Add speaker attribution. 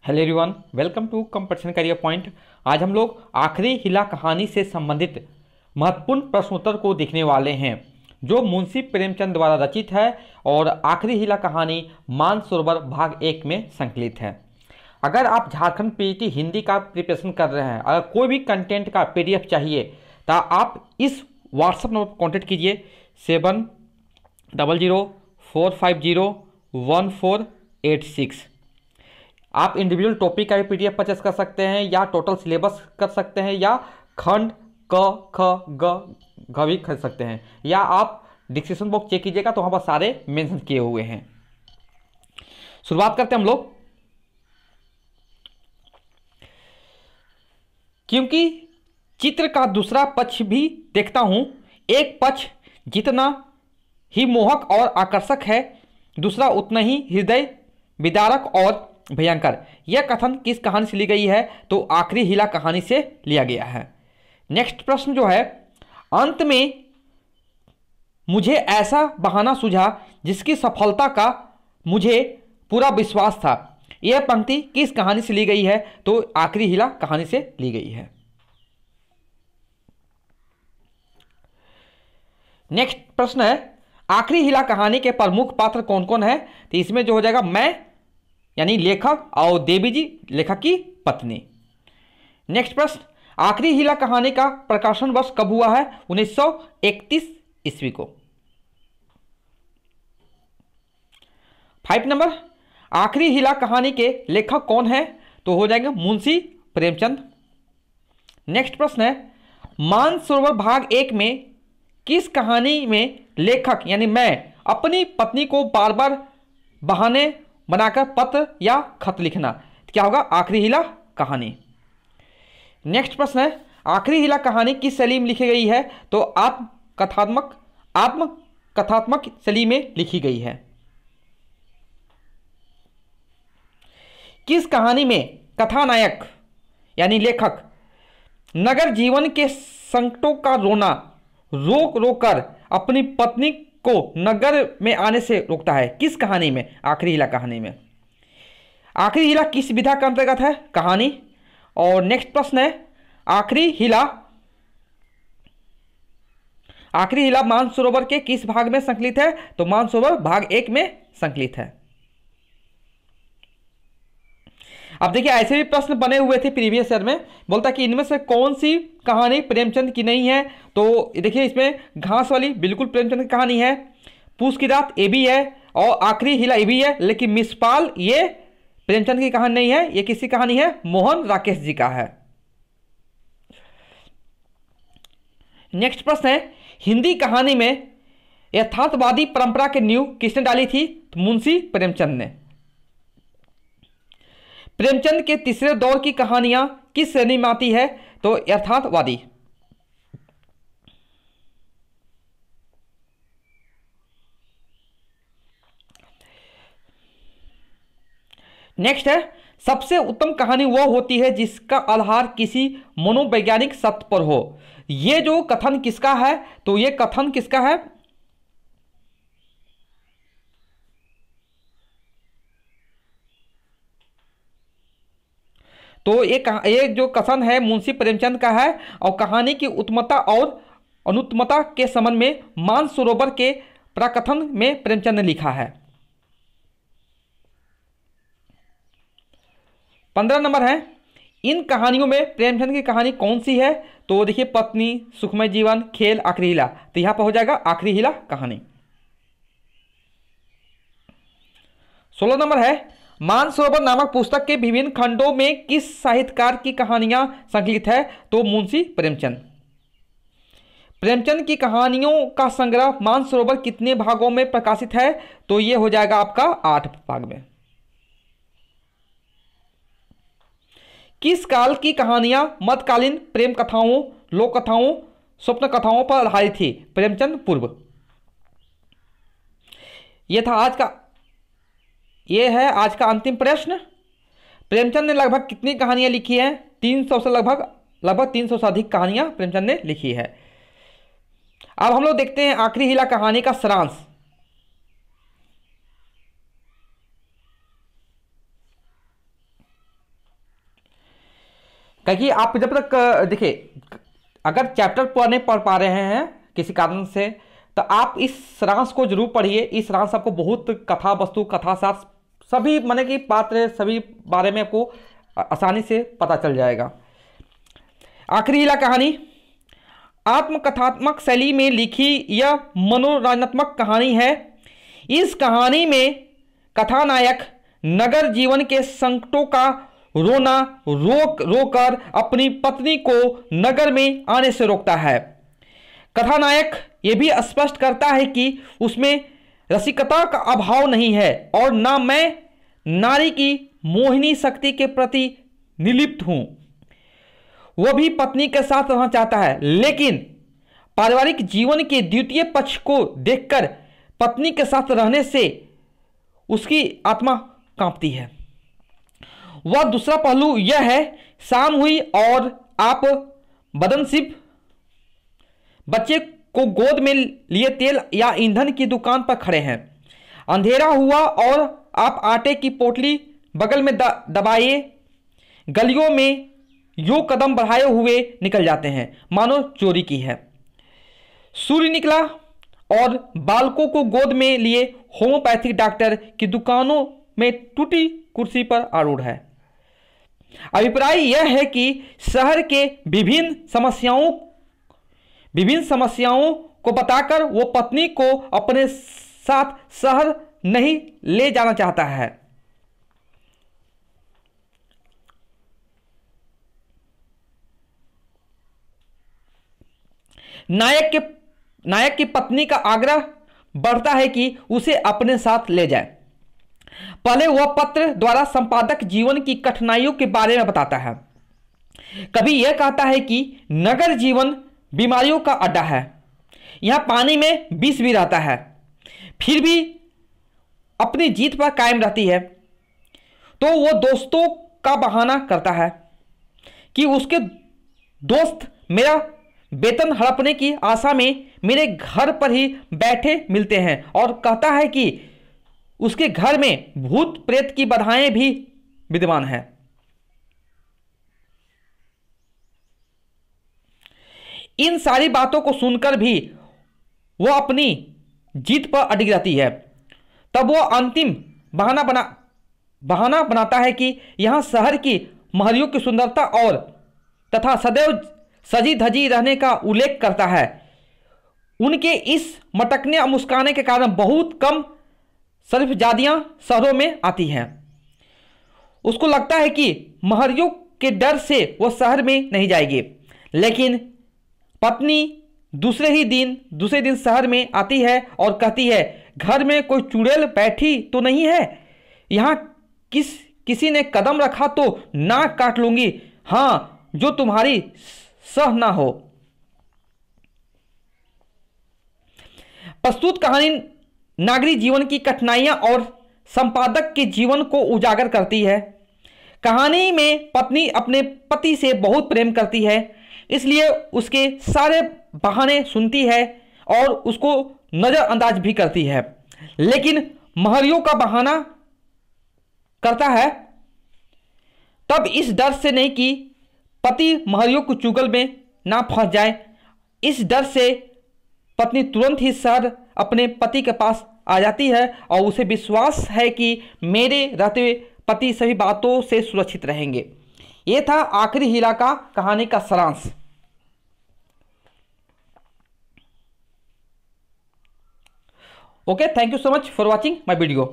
Speaker 1: Hello everyone, welcome to Competition Career Point. आज हम लोग आखिरी हिला कहानी से संबंधित महत्वपूर्ण प्रश्नोत्तर को देखने वाले हैं जो मुंशी प्रेमचंद द्वारा रचित है और आखिरी हिला कहानी मानसरोवर भाग 1 में संकलित है। अगर आप झारखंड पीजीटी हिंदी का प्रिपरेशन कर रहे हैं, अगर कोई भी कंटेंट का पीडीएफ चाहिए तो आप इस व्हाट्सएप नंबर पर कॉन्टेक्ट कीजिए 7004501486। आप इंडिविजुअल टॉपिक का भी पीडीएफ परचेस कर सकते हैं या टोटल सिलेबस कर सकते हैं या खंड क ख ग भी खरीद सकते हैं, या आप डिस्क्रिप्शन बॉक्स चेक कीजिएगा तो वहाँ पर सारे मेंशन किए हुए हैं। शुरुआत करते हैं हम लोग। क्योंकि चित्र का दूसरा पक्ष भी देखता हूं, एक पक्ष जितना ही मोहक और आकर्षक है, दूसरा उतना ही हृदय विदारक और भयंकर। यह कथन किस कहानी से ली गई है? तो आखिरी हिला कहानी से लिया गया है। नेक्स्ट प्रश्न जो है, अंत में मुझे ऐसा बहाना सूझा जिसकी सफलता का मुझे पूरा विश्वास था। यह पंक्ति किस कहानी से ली गई है? तो आखिरी हिला कहानी से ली गई है। नेक्स्ट प्रश्न है, आखिरी हिला कहानी के प्रमुख पात्र कौन कौन है? तो इसमें जो हो जाएगा मैं यानी लेखक और देवी जी लेखक की पत्नी। नेक्स्ट प्रश्न, आखिरी हिला कहानी का प्रकाशन वर्ष कब हुआ है? 1931 ईस्वी को। 5 नंबर, आखिरी हिला कहानी के लेखक कौन है? तो हो जाएंगे मुंशी प्रेमचंद। नेक्स्ट प्रश्न है, मानसरोवर भाग 1 में किस कहानी में लेखक यानी मैं अपनी पत्नी को बार बार बहाने बनाकर पत्र या खत लिखना, क्या होगा? आखिरी हिला कहानी। नेक्स्ट प्रश्न है, आखिरी हिला कहानी किस शैली में लिखी गई है? तो आत्मकथात्मक शैली में लिखी गई है। किस कहानी में कथानायक यानी लेखक नगर जीवन के संकटों का रोना रोक रोक कर अपनी पत्नी को नगर में आने से रोकता है? किस कहानी में? आखिरी हिला कहानी में। आखिरी हिला किस विधा के अंतर्गत है? कहानी। और नेक्स्ट प्रश्न है, आखिरी हिला मानसरोवर के किस भाग में संकलित है? तो मानसरोवर भाग 1 में संकलित है। अब देखिए, ऐसे भी प्रश्न बने हुए थे प्रीवियस ईयर में, बोलता कि इनमें से कौन सी कहानी प्रेमचंद की नहीं है? तो देखिए, इसमें घास वाली बिल्कुल प्रेमचंद की कहानी है, पूस की रात ये भी है और आखिरी हिला ये भी है, लेकिन मिसपाल ये प्रेमचंद की कहानी नहीं है, ये किसकी कहानी है? मोहन राकेश जी का है। नेक्स्ट प्रश्न है, हिंदी कहानी में यथार्थवादी परंपरा की नींव किसने डाली थी? तो मुंशी प्रेमचंद ने। प्रेमचंद के तीसरे दौर की कहानियां किस श्रेणी में आती है? तो यथार्थवादी। नेक्स्ट है, सबसे उत्तम कहानी वह होती है जिसका आधार किसी मनोवैज्ञानिक सत्य पर हो। यह जो कथन किसका है? तो यह कथन किसका है? तो ये जो कथन है मुंशी प्रेमचंद का है और कहानी की उत्तमता और अनुत्तमता के संबंध में मानसरोवर के प्रकथन में प्रेमचंद ने लिखा है। 15 नंबर है, इन कहानियों में प्रेमचंद की कहानी कौन सी है? तो देखिए, पत्नी, सुखमय जीवन, खेल, आखिरी हिला। तो यहां पर हो जाएगा आखिरी हिला कहानी। 16 नंबर है, मानसरोवर नामक पुस्तक के विभिन्न खंडों में किस साहित्यकार की कहानियां संकलित है? तो मुंशी प्रेमचंद। प्रेमचंद की कहानियों का संग्रह मानसरोवर कितने भागों में प्रकाशित है? तो यह हो जाएगा आपका 8 भाग में। किस काल की कहानियां मध्यकालीन प्रेम कथाओं, लोक कथाओं, स्वप्न कथाओं पर आधारित थी? प्रेमचंद पूर्व। यह है आज का अंतिम प्रश्न। प्रेमचंद ने लगभग कितनी कहानियां लिखी हैं? 300 से लगभग 300 से अधिक कहानियां प्रेमचंद ने लिखी है। अब हम लोग देखते हैं आखिरी हिला कहानी का सारांश। क्योंकि आप जब तक देखिए, अगर चैप्टर पढ़ पा रहे हैं किसी कारण से, तो आप इस सारांश को जरूर पढ़िए। इस सारांश आपको बहुत कथा वस्तु, कथा सार, सभी माने कि पात्र, सभी बारे में आपको आसानी से पता चल जाएगा। आखिरी हीला कहानी आत्मकथात्मक शैली में लिखी यह मनोरंजनात्मक कहानी है। इस कहानी में कथानायक नगर जीवन के संकटों का रोना रोक रोकर अपनी पत्नी को नगर में आने से रोकता है। कथानायक यह भी स्पष्ट करता है कि उसमें रसिकता का अभाव नहीं है और ना मैं नारी की मोहिनी शक्ति के प्रति निर्लिप्त हूं। वह भी पत्नी के साथ रहना चाहता है, लेकिन पारिवारिक जीवन के द्वितीय पक्ष को देखकर पत्नी के साथ रहने से उसकी आत्मा कांपती है। वह दूसरा पहलू यह है, शाम हुई और आप बदनसीब बच्चे को गोद में लिए तेल या ईंधन की दुकान पर खड़े हैं। अंधेरा हुआ और आप आटे की पोटली बगल में दबाए गलियों में यूं कदम बढ़ाए हुए निकल जाते हैं मानो चोरी की है। सूर्य निकला और बालकों को गोद में लिए होम्योपैथिक डॉक्टर की दुकानों में टूटी कुर्सी पर आरूढ़ है। अभिप्राय यह है कि शहर के विभिन्न समस्याओं को बताकर वो पत्नी को अपने साथ शहर नहीं ले जाना चाहता है। नायक की पत्नी का आग्रह बढ़ता है कि उसे अपने साथ ले जाए। पहले वह पत्र द्वारा संपादक जीवन की कठिनाइयों के बारे में बताता है। कभी यह कहता है कि नगर जीवन बीमारियों का अड्डा है, यहां पानी में विष भी रहता है, फिर भी अपनी जीत पर कायम रहती है। तो वह दोस्तों का बहाना करता है कि उसके दोस्त मेरा वेतन हड़पने की आशा में मेरे घर पर ही बैठे मिलते हैं और कहता है कि उसके घर में भूत प्रेत की बाधाएं भी विद्यमान हैं। इन सारी बातों को सुनकर भी वह अपनी जीत पर अडिग रहती है। तब वह अंतिम बहाना बनाता है कि यहां शहर की महरियों की सुंदरता और तथा सदैव सजी धजी रहने का उल्लेख करता है। उनके इस मटकने और मुस्काने के कारण बहुत कम शरीफजादियां शहरों में आती हैं। उसको लगता है कि महरियों के डर से वह शहर में नहीं जाएगी, लेकिन पत्नी दूसरे दिन शहर में आती है और कहती है, घर में कोई चुड़ैल बैठी तो नहीं है? यहाँ किसी ने कदम रखा तो नाक काट लूंगी, हाँ जो तुम्हारी सह ना हो। प्रस्तुत कहानी नागरिक जीवन की कठिनाइयां और संपादक के जीवन को उजागर करती है। कहानी में पत्नी अपने पति से बहुत प्रेम करती है, इसलिए उसके सारे बहाने सुनती है और उसको नज़रअंदाज भी करती है, लेकिन महरियों का बहाना करता है तब इस डर से नहीं कि पति महरियों को चुगल में ना फंस जाए। इस डर से पत्नी तुरंत ही शहर अपने पति के पास आ जाती है और उसे विश्वास है कि मेरे रहते हुए पति सभी बातों से सुरक्षित रहेंगे। ये था आखिरी हीला का कहानी का सारांश। Okay, thank you so much for watching my video.